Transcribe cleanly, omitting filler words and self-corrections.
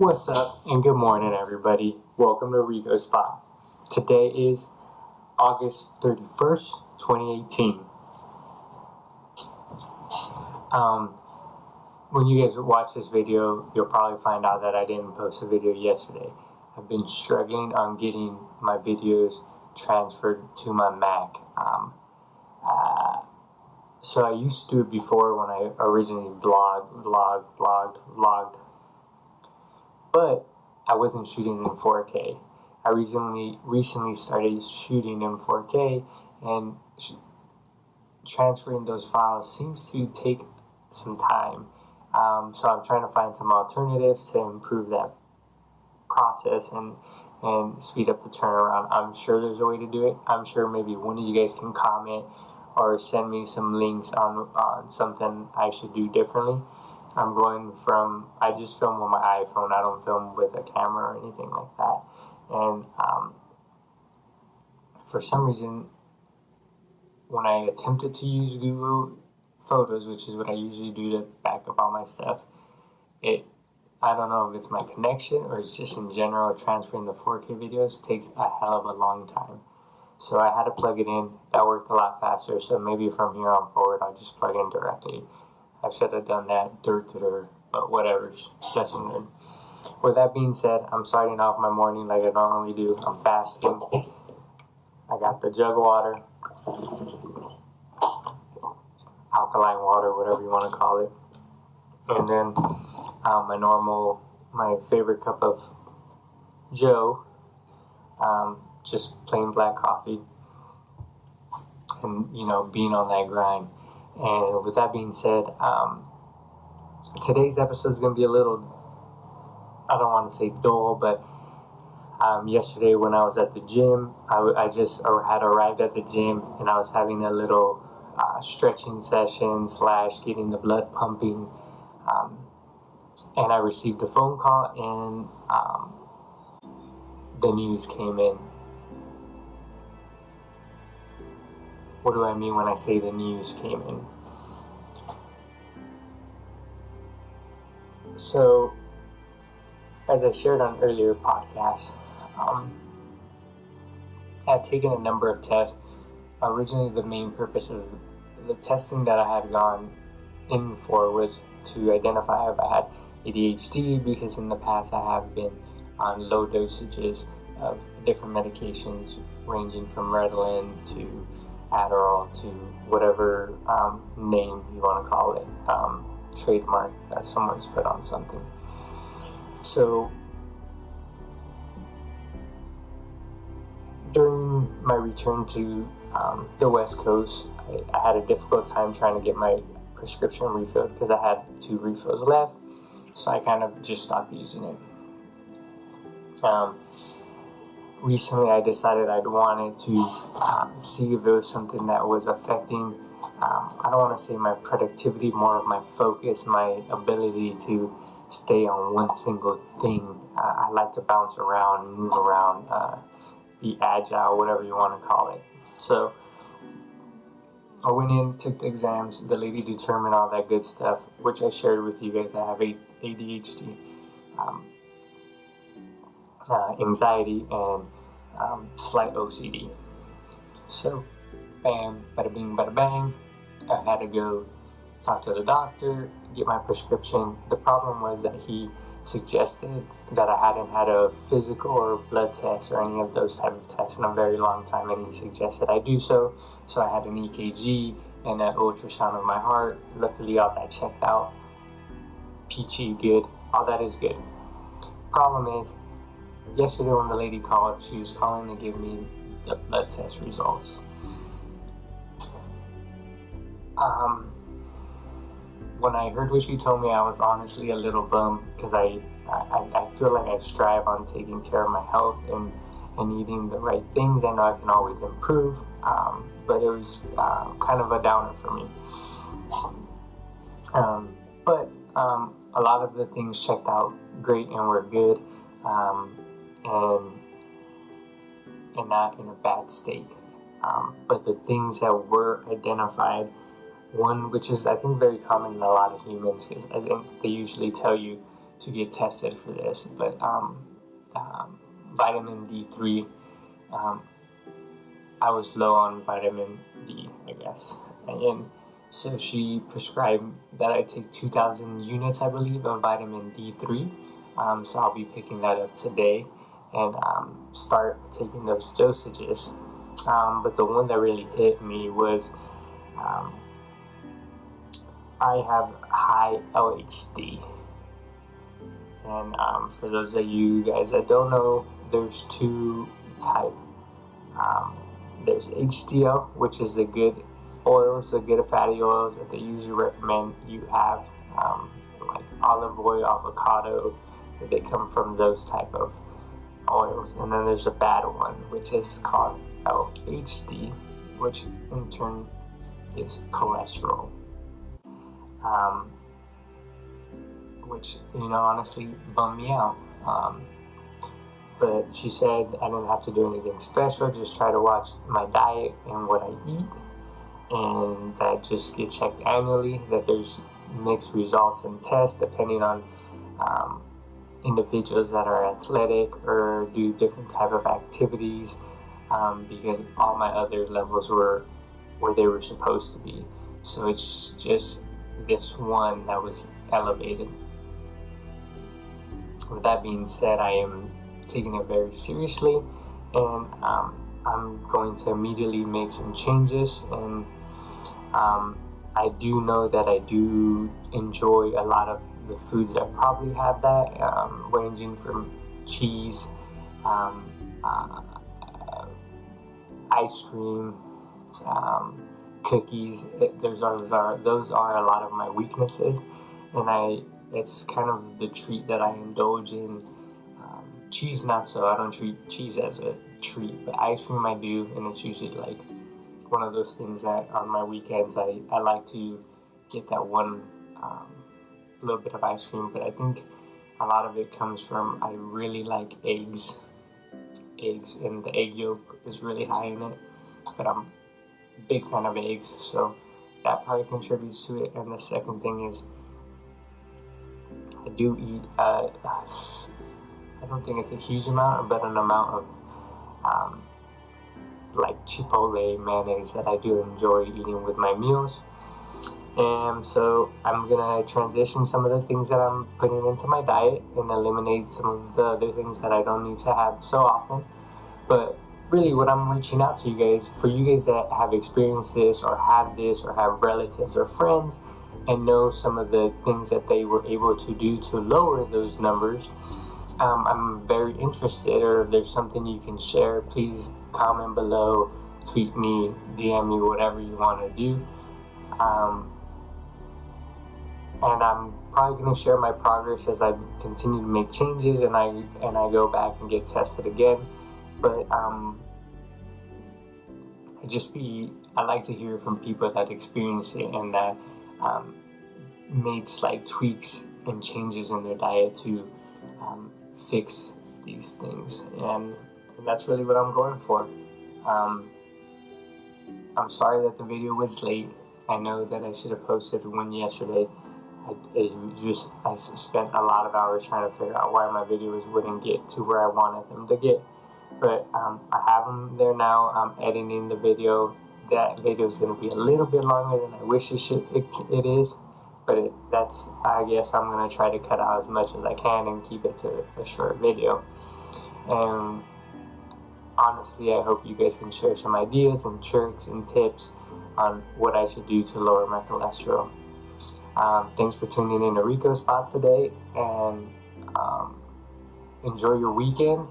What's up and good morning everybody. Welcome to Rico Spot. Today is August 31st, 2018. When you guys watch this video, you'll probably find out that I didn't post a video yesterday. I've been struggling on getting my videos transferred to my Mac. So I used to do it before when I originally vlogged, but I wasn't shooting in 4K. I recently started shooting in 4K, and transferring those files seems to take some time. So I'm trying to find some alternatives to improve that process and speed up the turnaround. I'm sure there's a way to do it. I'm sure maybe one of you guys can comment or send me some links on something I should do differently. I just film with my iPhone. I don't film with a camera or anything like that. And for some reason, when I attempted to use Google Photos, which is what I usually do to back up all my stuff, I don't know if it's my connection or it's just in general, transferring the 4K videos takes a hell of a long time. So I had to plug it in. That worked a lot faster. So maybe from here on forward, I'll just plug in directly. I should have done that but whatever. Lesson learned. With that being said, I'm starting off my morning like I normally do. I'm fasting. I got the jug of water, alkaline water, whatever you want to call it, and then my favorite cup of Joe. Just plain black coffee, and being on that grind. And with that being said, today's episode is going to be a little, I don't want to say dull, but yesterday when I was at the gym, I just had arrived at the gym, and I was having a little stretching session / getting the blood pumping, and I received a phone call, and the news came in. What do I mean when I say the news came in? So, as I shared on earlier podcasts, I've taken a number of tests. Originally, the main purpose of the testing that I had gone in for was to identify if I had ADHD, because in the past I have been on low dosages of different medications, ranging from Ritalin to Adderall to whatever name you want to call it, trademark that someone's put on something. So during my return to the West Coast, I had a difficult time trying to get my prescription refilled because I had 2 refills left, so I kind of just stopped using it. Recently, I decided I'd wanted to see if it was something that was affecting, I don't want to say my productivity, more of my focus, my ability to stay on one single thing. I like to bounce around, move around, be agile, whatever you want to call it. So I went in, took the exams, the lady determined all that good stuff, which I shared with you guys. I have ADHD. Anxiety, and slight OCD. So, bam, bada bing, bada bang, I had to go talk to the doctor, get my prescription. The problem was that he suggested that I hadn't had a physical or blood test or any of those type of tests in a very long time, and he suggested I do so. So I had an EKG and an ultrasound of my heart. Luckily, all that checked out. Peachy good. All that is good. Problem is, yesterday when the lady called, she was calling to give me the blood test results. When I heard what she told me, I was honestly a little bummed, because I feel like I strive on taking care of my health and eating the right things. I know I can always improve, but it was kind of a downer for me. But a lot of the things checked out great and were good. And not in a bad state. But the things that were identified One which is, I think, very common in a lot of humans, because I think they usually tell you to get tested for this, but vitamin D3, I was low on vitamin D, I guess, and so she prescribed that I take 2,000 units, I believe, of vitamin D3. So I'll be picking that up today and start taking those dosages. But the one that really hit me was I have high LHD. And for those of you guys that don't know, there's two types. There's HDL, which is the good oils, the good fatty oils that they usually recommend you have, like olive oil, avocado, they come from those type of oils. And then there's a bad one, which is called LHD, which in turn is cholesterol, which, honestly bummed me out. But she said I didn't have to do anything special, just try to watch my diet and what I eat, and that just get checked annually, that there's mixed results in tests depending on individuals that are athletic or do different type of activities, because all my other levels were where they were supposed to be. So it's just this one that was elevated. With that being said, I am taking it very seriously, and I'm going to immediately make some changes. And I do know that I do enjoy a lot of the foods that probably have that, ranging from cheese, ice cream, cookies. Those are a lot of my weaknesses, and it's kind of the treat that I indulge in. Cheese, not so. I don't treat cheese as a treat, but ice cream I do, and it's usually like one of those things that on my weekends I like to get that one little bit of ice cream. But I think a lot of it comes from I really like eggs, and the egg yolk is really high in it, but I'm a big fan of eggs, so that probably contributes to it. And the second thing is I do eat I don't think it's a huge amount, but an amount of like Chipotle mayonnaise that I do enjoy eating with my meals. And so I'm gonna transition some of the things that I'm putting into my diet and eliminate some of the other things that I don't need to have so often. But really what I'm reaching out to you guys, for you guys that have experienced this or have relatives or friends and know some of the things that they were able to do to lower those numbers, I'm very interested, or if there's something you can share, please comment below, tweet me, DM me, whatever you want to do. And I'm probably going to share my progress as I continue to make changes and I go back and get tested again. But I like to hear from people that experienced it and that made slight tweaks and changes in their diet to fix these things, and that's really what I'm going for. I'm sorry that the video was late. I know that I should have posted one yesterday. I spent a lot of hours trying to figure out why my videos wouldn't get to where I wanted them to get, but I have them there now. I'm editing the video. That video is going to be a little bit longer than I wish it is. But I guess I'm going to try to cut out as much as I can and keep it to a short video. And honestly, I hope you guys can share some ideas and tricks and tips on what I should do to lower my cholesterol. Thanks for tuning in to Rico Spot today, and enjoy your weekend.